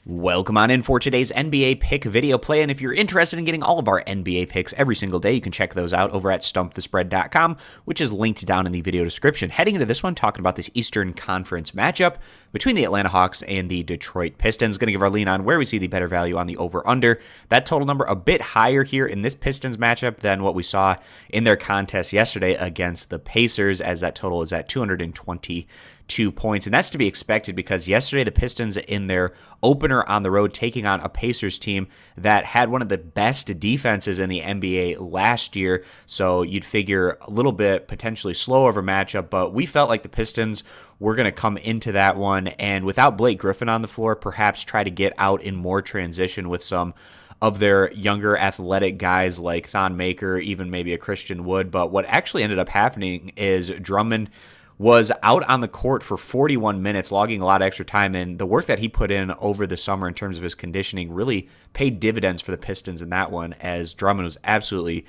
Welcome on in for today's NBA pick video play, and if you're interested in getting all of our NBA picks every single day, you can check those out over at stumpthespread.com, which is linked down in the video description. Heading into this one, talking about this Eastern Conference matchup between the Atlanta Hawks and the Detroit Pistons. Going to give our lean on where we see the better value on the over-under. That total number a bit higher here in this Pistons matchup than what we saw in their contest yesterday against the Pacers, as that total is at 222 points, and that's to be expected because yesterday the Pistons in their opener on the road taking on a Pacers team that had one of the best defenses in the NBA last year, so you'd figure a little bit potentially slow of a matchup, but we felt like the Pistons were going to come into that one and without Blake Griffin on the floor, perhaps try to get out in more transition with some of their younger athletic guys like Thon Maker, even maybe a Christian Wood. But what actually ended up happening is Drummond was out on the court for 41 minutes, logging a lot of extra time, and the work that he put in over the summer in terms of his conditioning really paid dividends for the Pistons in that one, as Drummond was absolutely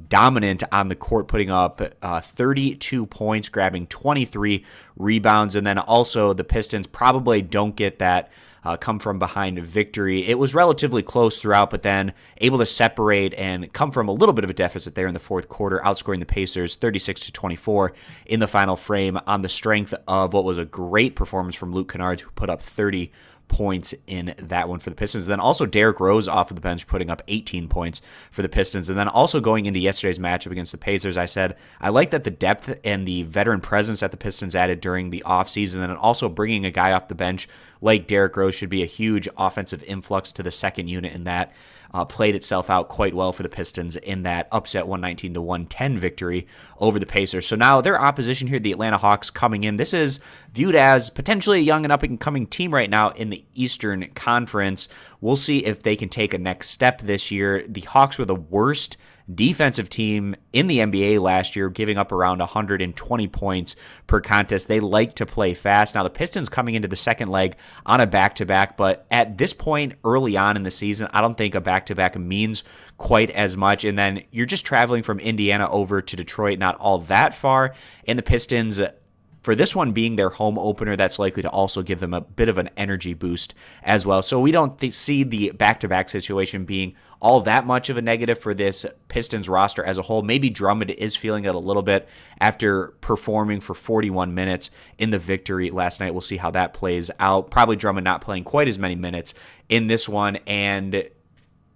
dominant on the court, putting up 32 points, grabbing 23 rebounds, and then also the Pistons probably don't get that come from behind victory. It was relatively close throughout, but then able to separate and come from a little bit of a deficit there in the fourth quarter, outscoring the Pacers 36-24 in the final frame on the strength of what was a great performance from Luke Kennard, who put up 30 points in that one for the Pistons. Then also Derrick Rose off of the bench putting up 18 points for the Pistons. And then also going into yesterday's matchup against the Pacers, I said I like that the depth and the veteran presence that the Pistons added during the offseason, and then also bringing a guy off the bench like Derrick Rose should be a huge offensive influx to the second unit, and that played itself out quite well for the Pistons in that upset 119-110 victory over the Pacers. So now their opposition here, the Atlanta Hawks, coming in. This is viewed as potentially a young and up-and-coming team right now in the Eastern Conference. We'll see if they can take a next step this year. The Hawks were the worst defensive team in the NBA last year, giving up around 120 points per contest. They like to play fast. Now, the Pistons coming into the second leg on a back-to-back, but at this point early on in the season, I don't think a back-to-back means quite as much. And then you're just traveling from Indiana over to Detroit, not all that far. And the Pistons, for this one being their home opener, that's likely to also give them a bit of an energy boost as well. So we don't see the back-to-back situation being all that much of a negative for this Pistons roster as a whole. Maybe Drummond is feeling it a little bit after performing for 41 minutes in the victory last night. We'll see how that plays out. Probably Drummond not playing quite as many minutes in this one, and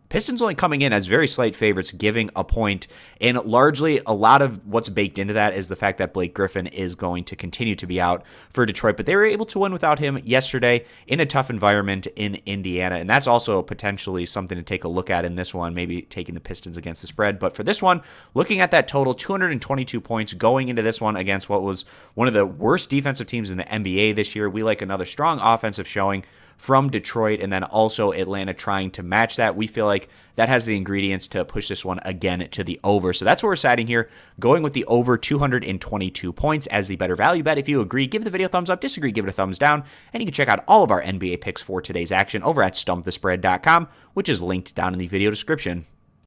Pistons only coming in as very slight favorites, giving a point, and largely a lot of what's baked into that is the fact that Blake Griffin is going to continue to be out for Detroit, but they were able to win without him yesterday in a tough environment in Indiana, and that's also potentially something to take a look at in this one, maybe taking the Pistons against the spread. But for this one, looking at that total, 222 points going into this one against what was one of the worst defensive teams in the NBA this year. We like another strong offensive showing from Detroit, and then also Atlanta trying to match that. We feel like that has the ingredients to push this one again to the over. So that's where we're siding here, going with the over 222 points as the better value bet. If you agree, give the video a thumbs up. Disagree, give it a thumbs down. And you can check out all of our NBA picks for today's action over at stumpthespread.com, which is linked down in the video description.